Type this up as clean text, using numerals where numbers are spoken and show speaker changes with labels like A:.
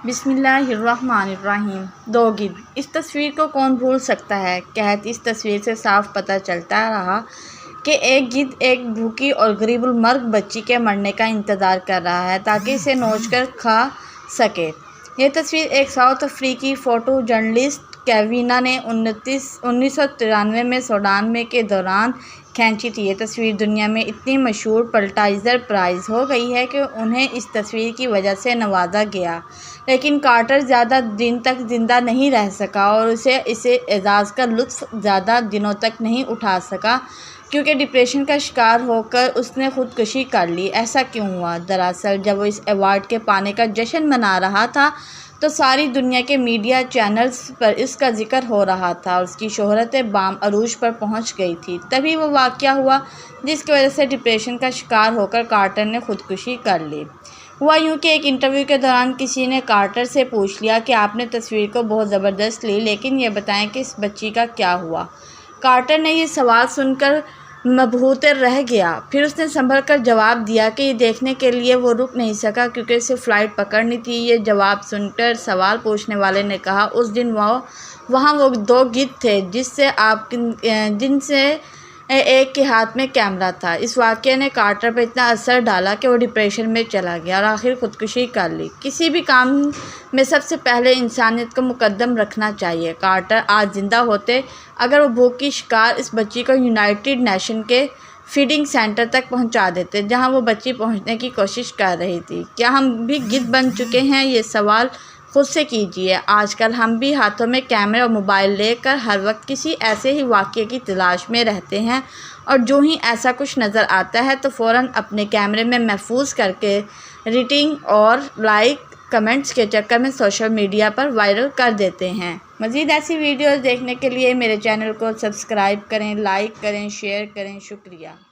A: بسم اللہ الرحمن الرحیم۔ دو گدھ، اس تصویر کو کون بھول سکتا ہے؟ قحط۔ اس تصویر سے صاف پتہ چلتا رہا کہ ایک گدھ ایک بھوکی اور غریب المرگ بچی کے مرنے کا انتظار کر رہا ہے تاکہ اسے نوچ کر کھا سکے۔ یہ تصویر ایک ساؤتھ افریقی فوٹو جرنلسٹ کیوینا نے 1993 میں سوڈان کے دوران کھینچی تھی۔ یہ تصویر دنیا میں اتنی مشہور پلٹائزر پرائز ہو گئی ہے کہ انہیں اس تصویر کی وجہ سے نوازا گیا، لیکن کارٹر زیادہ دن تک زندہ نہیں رہ سکا اور اسے اس اعزاز کا لطف زیادہ دنوں تک نہیں اٹھا سکا کیونکہ ڈپریشن کا شکار ہو کر اس نے خودکشی کر لی۔ ایسا کیوں ہوا؟ دراصل جب وہ اس ایوارڈ کے پانے کا جشن منا رہا تھا تو ساری دنیا کے میڈیا چینلز پر اس کا ذکر ہو رہا تھا اور اس کی شہرت بام عروج پر پہنچ گئی تھی۔ تبھی وہ واقعہ ہوا جس کی وجہ سے ڈپریشن کا شکار ہو کر کارٹر نے خودکشی کر لی۔ ہوا یوں کہ ایک انٹرویو کے دوران کسی نے کارٹر سے پوچھ لیا کہ آپ نے تصویر کو بہت زبردست لی، لیکن یہ بتائیں کہ اس بچی کا کیا ہوا؟ کارٹر نے یہ سوال سن کر مبہوت رہ گیا۔ پھر اس نے سنبھل کر جواب دیا کہ یہ دیکھنے کے لیے وہ رک نہیں سکا کیونکہ اسے فلائٹ پکڑنی تھی۔ یہ جواب سن کر سوال پوچھنے والے نے کہا، اس دن وہاں وہ دو گدھ تھے جن سے ایک کے ہاتھ میں کیمرہ تھا۔ اس واقعے نے کارٹر پر اتنا اثر ڈالا کہ وہ ڈپریشن میں چلا گیا اور آخر خودکشی کر لی۔ کسی بھی کام میں سب سے پہلے انسانیت کو مقدم رکھنا چاہیے۔ کارٹر آج زندہ ہوتے، اگر وہ بھوک کی شکار اس بچی کو یونائیٹڈ نیشن کے فیڈنگ سینٹر تک پہنچا دیتے جہاں وہ بچی پہنچنے کی کوشش کر رہی تھی۔ کیا ہم بھی گدھ بن چکے ہیں؟ یہ سوال خود سے کیجیے۔ آج کل ہم بھی ہاتھوں میں کیمرے اور موبائل لے کر ہر وقت کسی ایسے ہی واقعے کی تلاش میں رہتے ہیں اور جو ہی ایسا کچھ نظر آتا ہے تو فوراً اپنے کیمرے میں محفوظ کر کے ریٹنگ اور لائک کمنٹس کے چکر میں سوشل میڈیا پر وائرل کر دیتے ہیں۔ مزید ایسی ویڈیوز دیکھنے کے لیے میرے چینل کو سبسکرائب کریں، لائک کریں، شیئر کریں۔ شکریہ۔